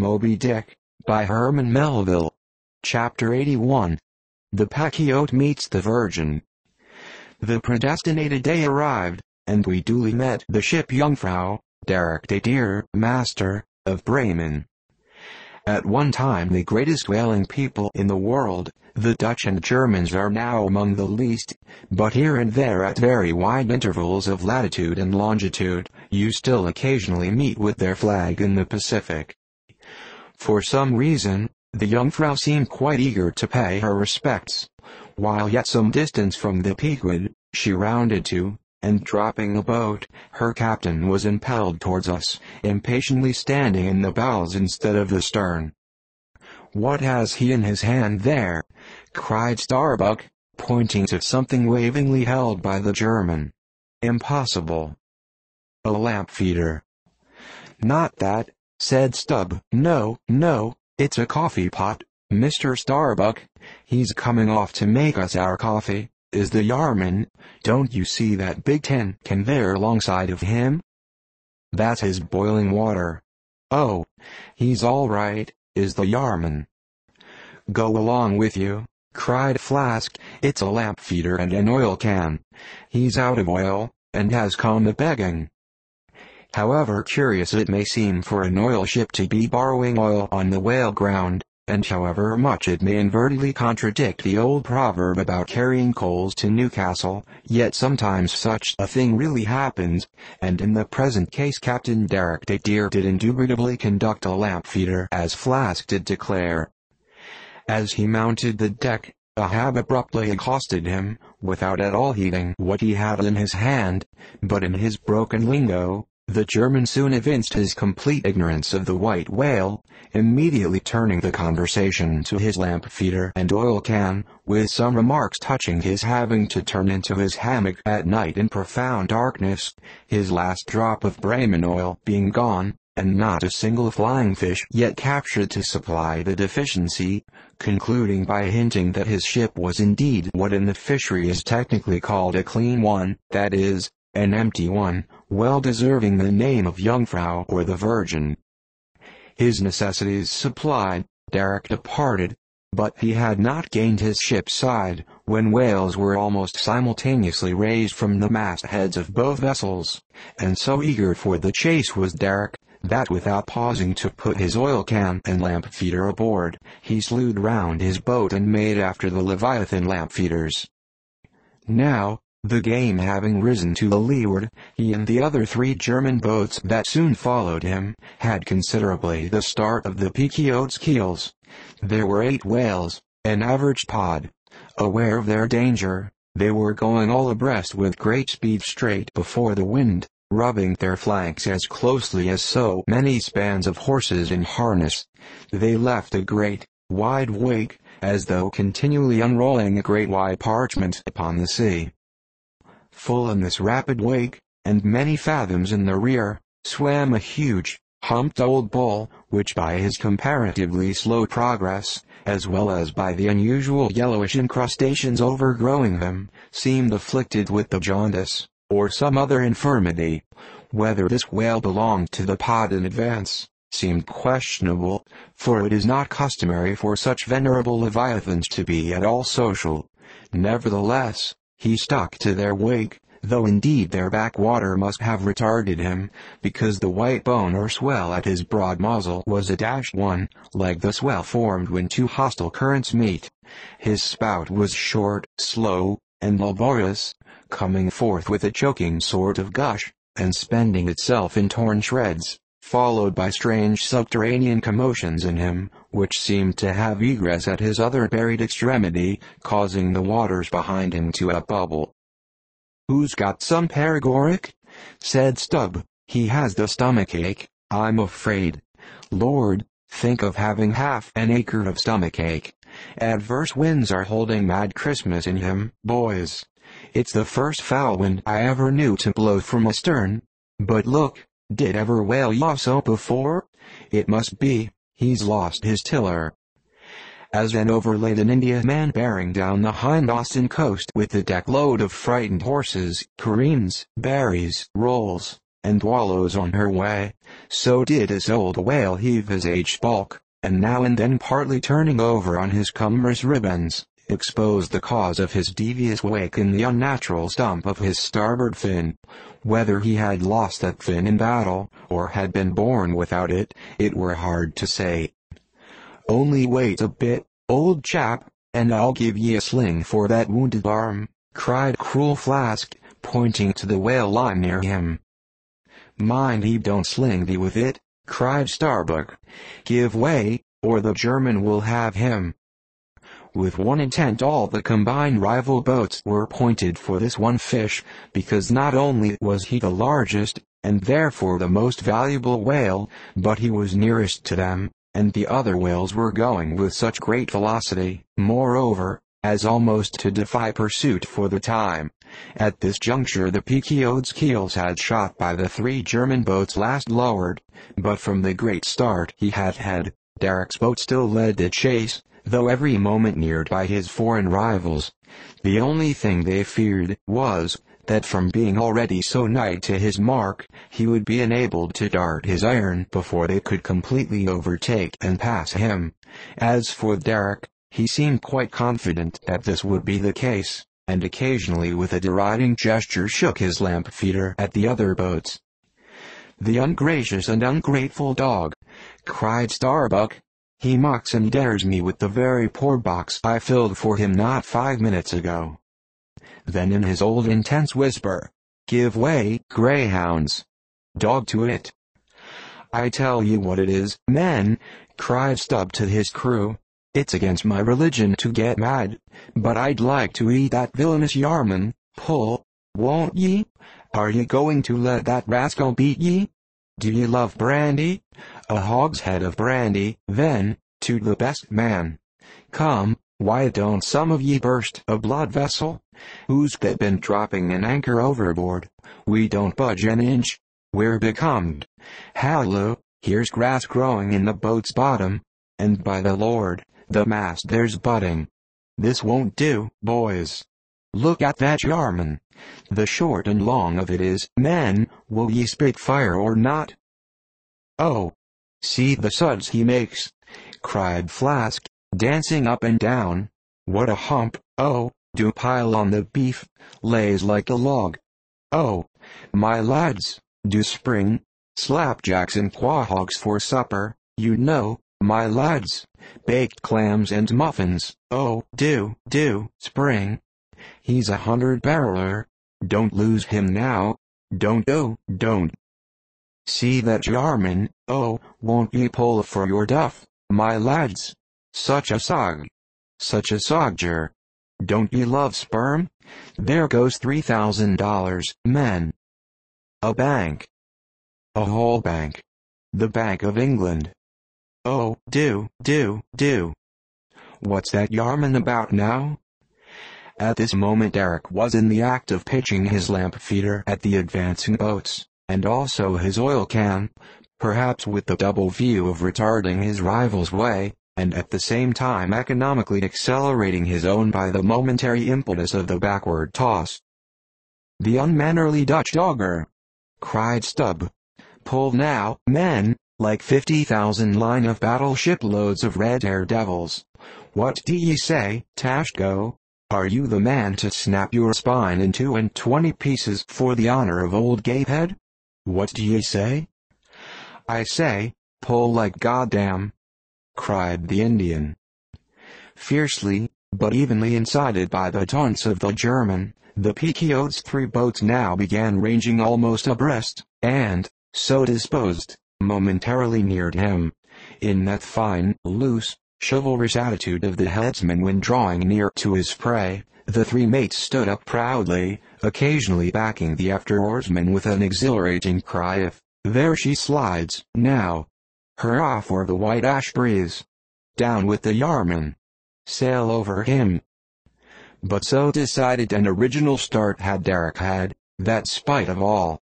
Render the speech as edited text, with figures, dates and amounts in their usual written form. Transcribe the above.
Moby-Dick, by Herman Melville. Chapter 81. The Pequod meets the Virgin. The predestinated day arrived, and we duly met the ship Jungfrau, Derick, master, of Bremen. At one time the greatest whaling people in the world, the Dutch and Germans are now among the least, but here and there at very wide intervals of latitude and longitude, you still occasionally meet with their flag in the Pacific. For some reason, the Jungfrau seemed quite eager to pay her respects. While yet some distance from the Pequod, she rounded to, and dropping the boat, her captain was impelled towards us, impatiently standing in the bows instead of the stern. "What has he in his hand there?" cried Starbuck, pointing to something wavingly held by the German. "Impossible." "A lamp feeder." "Not that," said Stubb. No, it's a coffee pot, Mr. Starbuck. He's coming off to make us our coffee, is the Herman. Don't you see that big tin can there alongside of him? That's his boiling water. Oh, he's all right, is the Herman." "Go along with you," cried Flask. "It's a lamp feeder and an oil can. He's out of oil, and has come a-begging." However curious it may seem for an oil ship to be borrowing oil on the whale ground, and however much it may inadvertently contradict the old proverb about carrying coals to Newcastle, yet sometimes such a thing really happens, and in the present case Captain Derick did indubitably conduct a lamp feeder as Flask did declare. As he mounted the deck, Ahab abruptly accosted him, without at all heeding what he had in his hand, but in his broken lingo. The German soon evinced his complete ignorance of the white whale, immediately turning the conversation to his lamp feeder and oil can, with some remarks touching his having to turn into his hammock at night in profound darkness, his last drop of Bremen oil being gone, and not a single flying fish yet captured to supply the deficiency, concluding by hinting that his ship was indeed what in the fishery is technically called a clean one, that is, an empty one, well deserving the name of Jungfrau or the Virgin. His necessities supplied, Derick departed, but he had not gained his ship's side, when whales were almost simultaneously raised from the mastheads of both vessels, and so eager for the chase was Derick, that without pausing to put his oil can and lamp feeder aboard, he slewed round his boat and made after the Leviathan lamp feeders. Now, the game having risen to the leeward, he and the other 3 German boats that soon followed him, had considerably the start of the Pequod's keels. There were 8 whales, an average pod. Aware of their danger, they were going all abreast with great speed straight before the wind, rubbing their flanks as closely as so many spans of horses in harness. They left a great, wide wake, as though continually unrolling a great wide parchment upon the sea. Full in this rapid wake, and many fathoms in the rear, swam a huge, humped old bull, which by his comparatively slow progress, as well as by the unusual yellowish incrustations overgrowing them, seemed afflicted with the jaundice, or some other infirmity. Whether this whale belonged to the pod in advance, seemed questionable, for it is not customary for such venerable leviathans to be at all social. Nevertheless, he stuck to their wake, though indeed their backwater must have retarded him, because the white bone or swell at his broad muzzle was a dashed one, like the swell formed when 2 hostile currents meet. His spout was short, slow, and laborious, coming forth with a choking sort of gush, and spending itself in torn shreds, followed by strange subterranean commotions in him, which seemed to have egress at his other buried extremity, causing the waters behind him to bubble. "Who's got some paregoric?" said Stubb. "He has the stomachache, I'm afraid." "Lord, think of having half an acre of stomachache. Adverse winds are holding mad Christmas in him, boys. It's the first foul wind I ever knew to blow from astern. But look, did ever whale yaw so before? It must be, he's lost his tiller." As an overladen Indiaman bearing down the hind Austin coast with a deck load of frightened horses, careens, berries, rolls, and wallows on her way. So did his old whale heave his aged bulk, and now and then partly turning over on his cumbrous ribbons, exposed the cause of his devious wake in the unnatural stump of his starboard fin. Whether he had lost that fin in battle, or had been born without it, it were hard to say. "Only wait a bit, old chap, and I'll give ye a sling for that wounded arm," cried cruel Flask, pointing to the whale line near him. "Mind he don't sling thee with it," cried Starbuck. "Give way, or the German will have him." With one intent all the combined rival boats were pointed for this one fish, because not only was he the largest, and therefore the most valuable whale, but he was nearest to them, and the other whales were going with such great velocity, moreover, as almost to defy pursuit for the time. At this juncture the Pequod's keels had shot by the 3 German boats last lowered, but from the great start he had had, Derick's boat still led the chase, though every moment neared by his foreign rivals. The only thing they feared was, that from being already so nigh to his mark, he would be enabled to dart his iron before they could completely overtake and pass him. As for Derick, he seemed quite confident that this would be the case, and occasionally with a deriding gesture shook his lamp feeder at the other boats. "The ungracious and ungrateful dog!" cried Starbuck. "He mocks and dares me with the very poor box I filled for him not 5 minutes ago." Then in his old intense whisper, "Give way, greyhounds! Dog to it!" "I tell you what it is, men," cried Stubb to his crew, "it's against my religion to get mad, but I'd like to eat that villainous Yarman. Pull, won't ye? Are ye going to let that rascal beat ye? Do ye love brandy? A hogshead of brandy, then, to the best man. Come, why don't some of ye burst a blood vessel? Who's that been dropping an anchor overboard? We don't budge an inch. We're becalmed. Halloo, here's grass growing in the boat's bottom, and by the Lord, the mast there's budding. This won't do, boys. Look at that Yarman. The short and long of it is, men, will ye spit fire or not?" "Oh, see the suds he makes," cried Flask, dancing up and down. "What a hump! Oh, do pile on the beef, lays like a log. Oh, my lads, do spring, slapjacks and quahogs for supper, you know, my lads, baked clams and muffins, oh, do, spring. He's a 100-barreler, don't lose him now, don't, oh, don't. See that Yarman, oh, won't ye pull for your duff, my lads? Such a sog, such a sogger. Don't ye love sperm? There goes $3,000, men. A bank. A whole bank. The Bank of England. Oh, do. What's that Yarman about now?" At this moment Derick was in the act of pitching his lamp feeder at the advancing boats, and also his oil can, perhaps with the double view of retarding his rival's way, and at the same time economically accelerating his own by the momentary impetus of the backward toss. "The unmannerly Dutch dogger!" cried Stubb. "Pull now, men, like 50,000 line of battleship loads of red devils. What do ye say, Tashko? Are you the man to snap your spine in 22 pieces for the honor of old Gapehead? What do ye say?" "I say, pull like goddamn!" cried the Indian. Fiercely, but evenly incited by the taunts of the German, the Pequod's 3 boats now began ranging almost abreast, and, so disposed, momentarily neared him. In that fine, loose, chivalrous attitude of the headsman when drawing near to his prey, the 3 mates stood up proudly, occasionally backing the after-oarsman with an exhilarating cry of, "There she slides, now! Hurrah for the white ash breeze! Down with the Yarman! Sail over him!" But so decided an original start had Derick had, that spite of all,